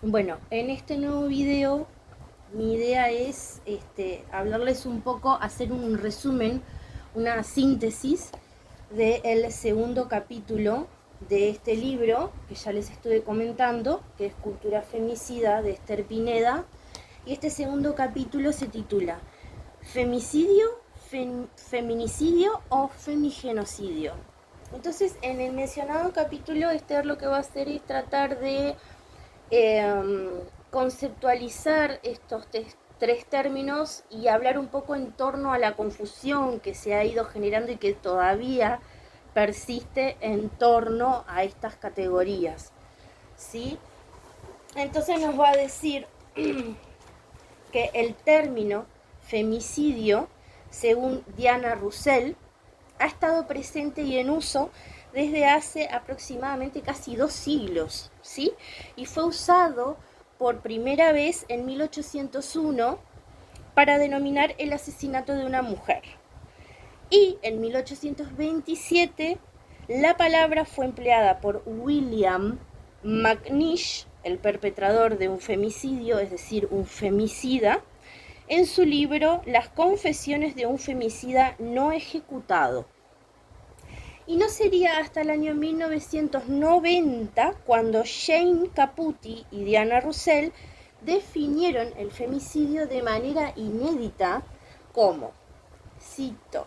Bueno, en este nuevo video mi idea es hablarles un poco, hacer un resumen, una síntesis del segundo capítulo de este libro que ya les estuve comentando, que es Cultura Femicida de Esther Pineda. Y este segundo capítulo se titula Femicidio, Feminicidio o Femigenocidio. Entonces, en el mencionado capítulo, Esther lo que va a hacer es tratar de conceptualizar estos tres términos y hablar un poco en torno a la confusión que se ha ido generando y que todavía persiste en torno a estas categorías, ¿sí? Entonces nos va a decir que el término femicidio, según Diana Roussel, ha estado presente y en uso desde hace aproximadamente casi 2 siglos, ¿sí? Y fue usado por primera vez en 1801 para denominar el asesinato de una mujer. Y en 1827 la palabra fue empleada por William McNish, el perpetrador de un femicidio, es decir, un femicida, en su libro Las confesiones de un femicida no ejecutado. Y no sería hasta el año 1990 cuando Jane Caputi y Diana Roussel definieron el femicidio de manera inédita como, cito,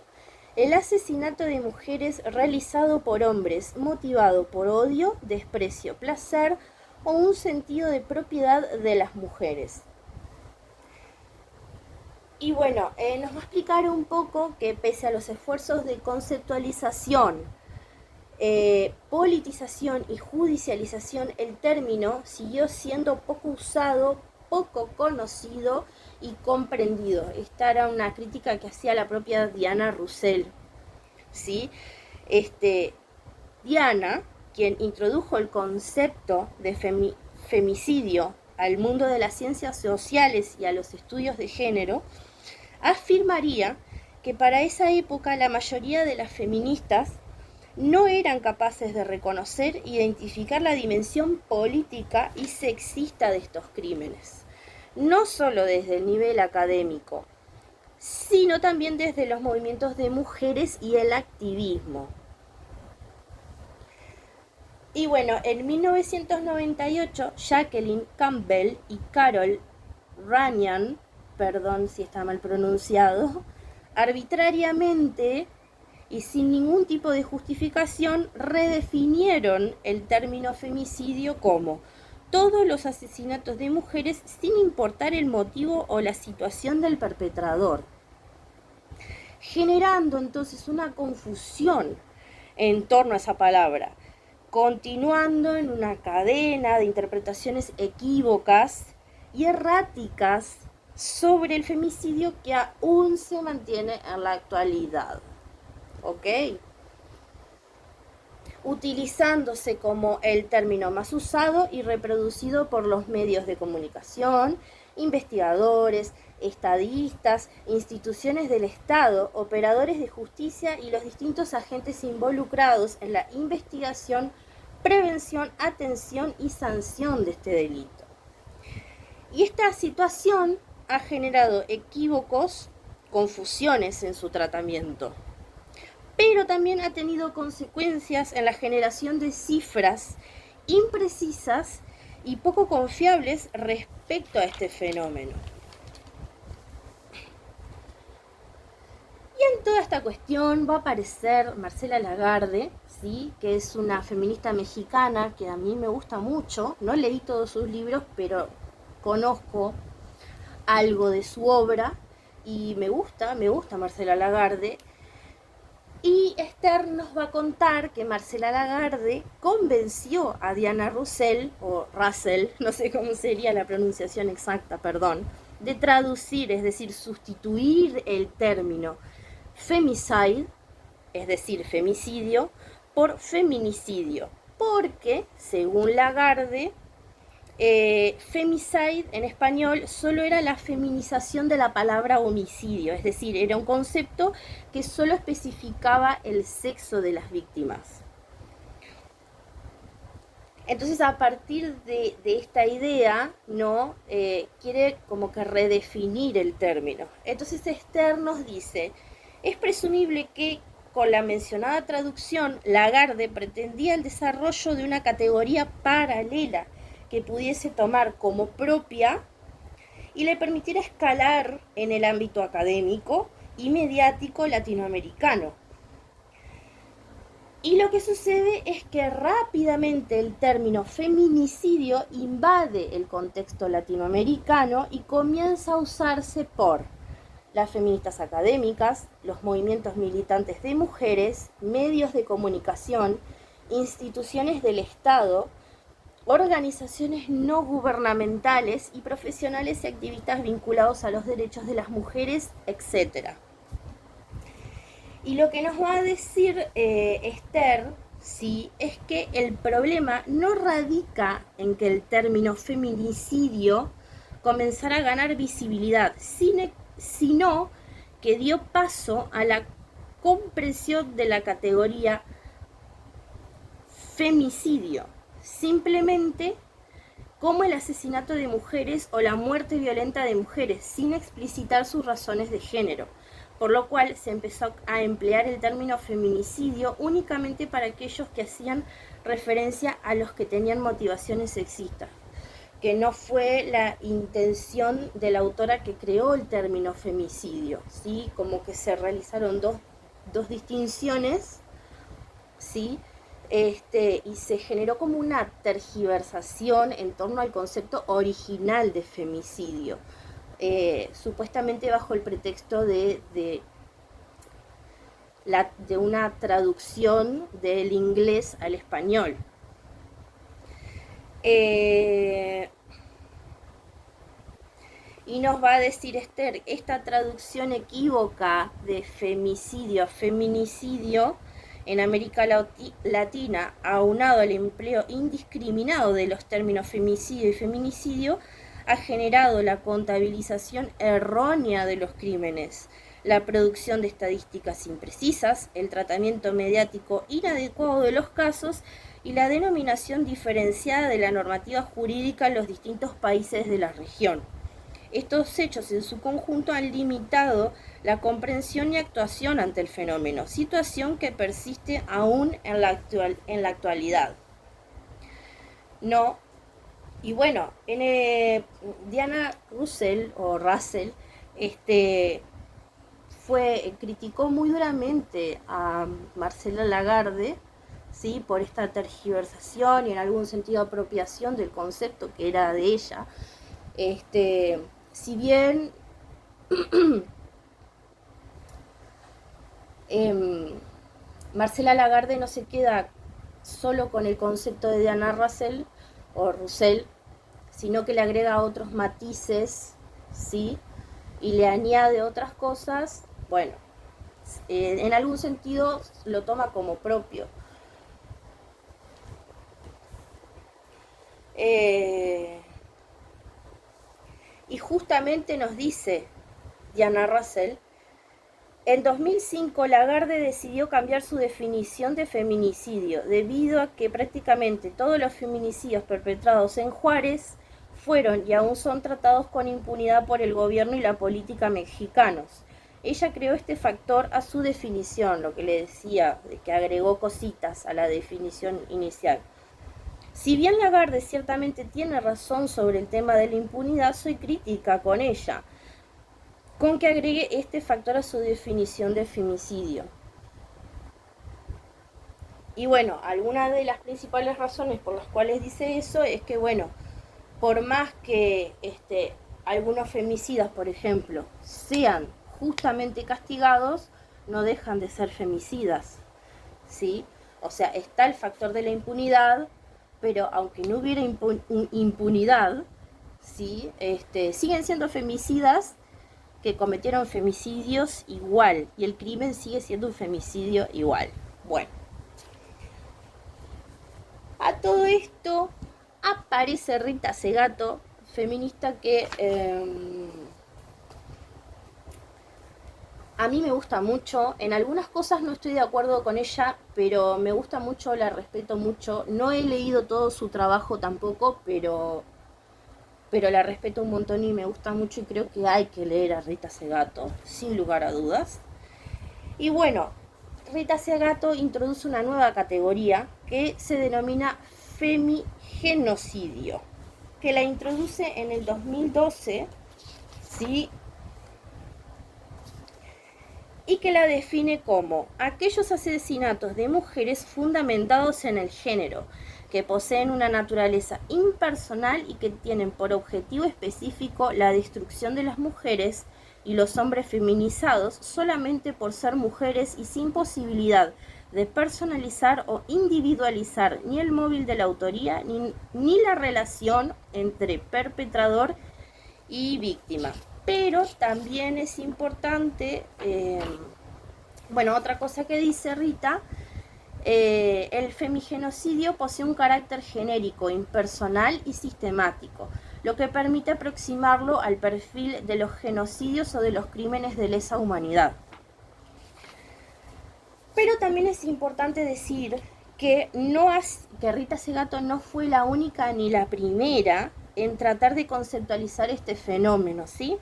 el asesinato de mujeres realizado por hombres motivado por odio, desprecio, placer o un sentido de propiedad de las mujeres. Y bueno, nos va a explicar un poco que pese a los esfuerzos de conceptualización, politización y judicialización, el término siguió siendo poco usado, poco conocido y comprendido. Esta era una crítica que hacía la propia Diana Roussel, ¿sí? Diana, quien introdujo el concepto de femicidio al mundo de las ciencias sociales y a los estudios de género, afirmaría que para esa época la mayoría de las feministas no eran capaces de reconocer e identificar la dimensión política y sexista de estos crímenes, no solo desde el nivel académico, sino también desde los movimientos de mujeres y el activismo. Y bueno, en 1998, Jacqueline Campbell y Carol Runyan, perdón si está mal pronunciado, arbitrariamente y sin ningún tipo de justificación redefinieron el término femicidio como todos los asesinatos de mujeres sin importar el motivo o la situación del perpetrador, generando entonces una confusión en torno a esa palabra, continuando en una cadena de interpretaciones equívocas y erráticas sobre el femicidio que aún se mantiene en la actualidad. ¿Ok? Utilizándose como el término más usado y reproducido por los medios de comunicación, investigadores, estadistas, instituciones del Estado, operadores de justicia y los distintos agentes involucrados en la investigación, prevención, atención y sanción de este delito. Y esta situación ha generado equívocos, confusiones en su tratamiento, pero también ha tenido consecuencias en la generación de cifras imprecisas y poco confiables respecto a este fenómeno. Y en toda esta cuestión va a aparecer Marcela Lagarde, ¿sí? Que es una feminista mexicana que a mí me gusta mucho. No leí todos sus libros, pero conozco algo de su obra y me gusta Marcela Lagarde. Y Esther nos va a contar que Marcela Lagarde convenció a Diana Roussel, o Russell, no sé cómo sería la pronunciación exacta, perdón, de traducir, es decir, sustituir el término femicide, es decir, femicidio, por feminicidio. Porque, según Lagarde, femicide en español solo era la feminización de la palabra homicidio, es decir, era un concepto que solo especificaba el sexo de las víctimas. Entonces, a partir de esta idea, ¿no? Quiere como que redefinir el término. Entonces, Esther nos dice, es presumible que con la mencionada traducción, Lagarde pretendía el desarrollo de una categoría paralela que pudiese tomar como propia y le permitiera escalar en el ámbito académico y mediático latinoamericano. Y lo que sucede es que rápidamente el término feminicidio invade el contexto latinoamericano y comienza a usarse por las feministas académicas, los movimientos militantes de mujeres, medios de comunicación, instituciones del Estado, organizaciones no gubernamentales y profesionales y activistas vinculados a los derechos de las mujeres, etc. Y lo que nos va a decir Esther, sí, es que el problema no radica en que el término feminicidio comenzara a ganar visibilidad, sino que dio paso a la comprensión de la categoría femicidio, simplemente como el asesinato de mujeres o la muerte violenta de mujeres, sin explicitar sus razones de género, por lo cual se empezó a emplear el término feminicidio únicamente para aquellos que hacían referencia a los que tenían motivaciones sexistas, que no fue la intención de la autora que creó el término femicidio, ¿sí? Como que se realizaron dos distinciones, ¿sí? Y se generó como una tergiversación en torno al concepto original de femicidio, supuestamente bajo el pretexto de una traducción del inglés al español. Y nos va a decir Esther, esta traducción equívoca de femicidio a feminicidio en América Latina, aunado al empleo indiscriminado de los términos femicidio y feminicidio, ha generado la contabilización errónea de los crímenes, la producción de estadísticas imprecisas, el tratamiento mediático inadecuado de los casos y la denominación diferenciada de la normativa jurídica en los distintos países de la región. Estos hechos en su conjunto han limitado la comprensión y actuación ante el fenómeno, situación que persiste aún en la actualidad. No. Y bueno, Diana Russell criticó muy duramente a Marcela Lagarde, ¿sí? Por esta tergiversación y en algún sentido apropiación del concepto que era de ella. Si bien Marcela Lagarde no se queda solo con el concepto de Diana Russell, sino que le agrega otros matices, ¿sí? Y le añade otras cosas, bueno, en algún sentido lo toma como propio. Y justamente nos dice Diana Russell, en 2005 Lagarde decidió cambiar su definición de feminicidio debido a que prácticamente todos los feminicidios perpetrados en Juárez fueron y aún son tratados con impunidad por el gobierno y la política mexicanos. Ella creó este factor a su definición, lo que le decía, de que agregó cositas a la definición inicial. Si bien Lagarde ciertamente tiene razón sobre el tema de la impunidad, soy crítica con ella, con que agregue este factor a su definición de femicidio. Y bueno, alguna de las principales razones por las cuales dice eso es que, bueno, por más que algunos femicidas, por ejemplo, sean justamente castigados, no dejan de ser femicidas, ¿sí? O sea, está el factor de la impunidad, pero aunque no hubiera impunidad, ¿sí? Siguen siendo femicidas que cometieron femicidios igual, y el crimen sigue siendo un femicidio igual. Bueno, a todo esto aparece Rita Segato, feminista que A mí me gusta mucho, en algunas cosas no estoy de acuerdo con ella, pero me gusta mucho, la respeto mucho. No he leído todo su trabajo tampoco, pero la respeto un montón y me gusta mucho y creo que hay que leer a Rita Segato, sin lugar a dudas. Y bueno, Rita Segato introduce una nueva categoría que se denomina femigenocidio, que la introduce en el 2012, ¿sí? Y que la define como aquellos asesinatos de mujeres fundamentados en el género, que poseen una naturaleza impersonal y que tienen por objetivo específico la destrucción de las mujeres y los hombres feminizados solamente por ser mujeres y sin posibilidad de personalizar o individualizar ni el móvil de la autoría ni la relación entre perpetrador y víctima. Pero también es importante, bueno, otra cosa que dice Rita, el femigenocidio posee un carácter genérico, impersonal y sistemático, lo que permite aproximarlo al perfil de los genocidios o de los crímenes de lesa humanidad. Pero también es importante decir que Rita Segato no fue la única ni la primera en tratar de conceptualizar este fenómeno, ¿sí?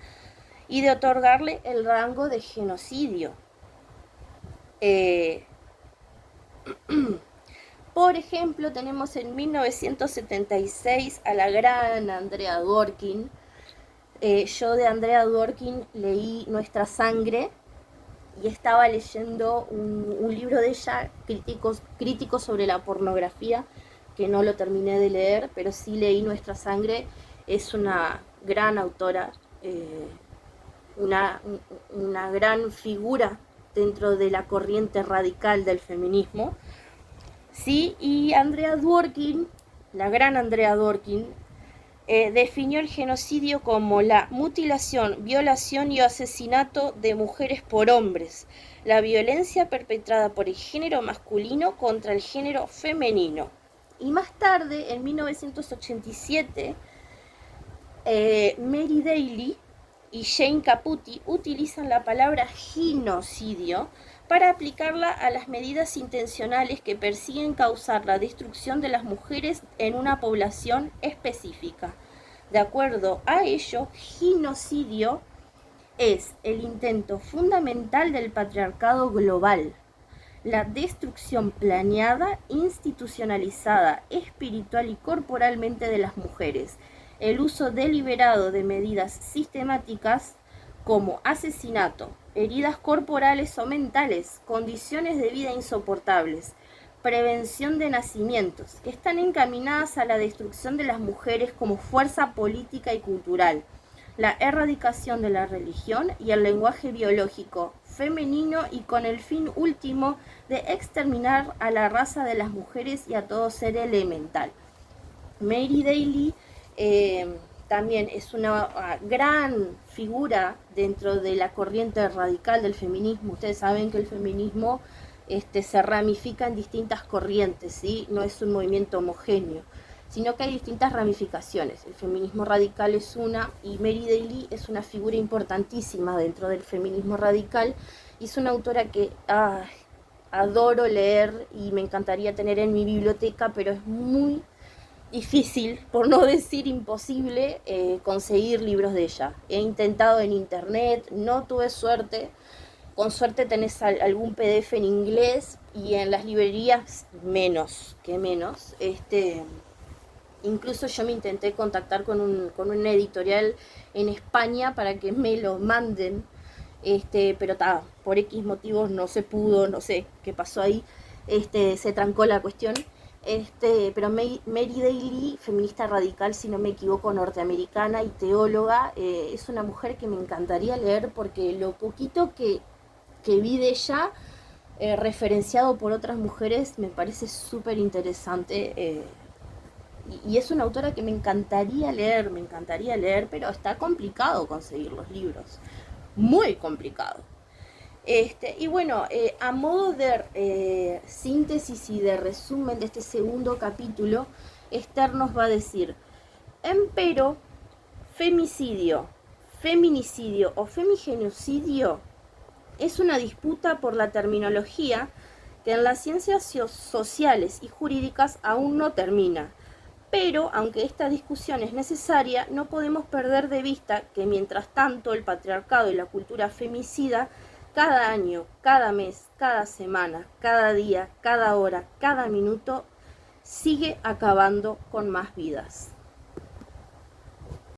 Y de otorgarle el rango de genocidio. Por ejemplo, tenemos en 1976 a la gran Andrea Dworkin. Yo de Andrea Dworkin leí Nuestra Sangre y estaba leyendo un libro de ella, crítico sobre la pornografía, que no lo terminé de leer, pero sí leí Nuestra Sangre. Es una gran autora, una gran figura dentro de la corriente radical del feminismo. Sí, y Andrea Dworkin, la gran Andrea Dworkin, definió el genocidio como la mutilación, violación y asesinato de mujeres por hombres, la violencia perpetrada por el género masculino contra el género femenino. Y más tarde, en 1987, Mary Daly y Jane Caputi utilizan la palabra genocidio para aplicarla a las medidas intencionales que persiguen causar la destrucción de las mujeres en una población específica. De acuerdo a ello, genocidio es el intento fundamental del patriarcado global, la destrucción planeada, institucionalizada, espiritual y corporalmente de las mujeres, el uso deliberado de medidas sistemáticas como asesinato, heridas corporales o mentales, condiciones de vida insoportables, prevención de nacimientos, que están encaminadas a la destrucción de las mujeres como fuerza política y cultural, la erradicación de la religión y el lenguaje biológico femenino y con el fin último de exterminar a la raza de las mujeres y a todo ser elemental. Mary Daly también es una gran figura dentro de la corriente radical del feminismo. Ustedes saben que el feminismo se ramifica en distintas corrientes, ¿sí? No es un movimiento homogéneo, sino que hay distintas ramificaciones. El feminismo radical es una, y Mary Daly es una figura importantísima dentro del feminismo radical, y es una autora que adoro leer y me encantaría tener en mi biblioteca, pero es muy difícil, por no decir imposible, conseguir libros de ella. He intentado en internet, no tuve suerte. Con suerte tenés algún PDF en inglés y en las librerías menos que menos. Incluso yo me intenté contactar con una editorial en España para que me lo manden, pero por X motivos no se pudo, no sé qué pasó ahí, se trancó la cuestión. Pero Mary Daly, feminista radical, si no me equivoco, norteamericana y teóloga, es una mujer que me encantaría leer porque lo poquito que vi de ella, referenciado por otras mujeres, me parece súper interesante. Y es una autora que me encantaría leer, pero está complicado conseguir los libros, muy complicado. Y bueno, a modo de síntesis y de resumen de este segundo capítulo, Esther nos va a decir: empero, femicidio, feminicidio o femigenocidio Es una disputa por la terminología que en las ciencias sociales y jurídicas aún no termina. Pero, aunque esta discusión es necesaria, no podemos perder de vista que mientras tanto el patriarcado y la cultura femicida, cada año, cada mes, cada semana, cada día, cada hora, cada minuto, sigue acabando con más vidas.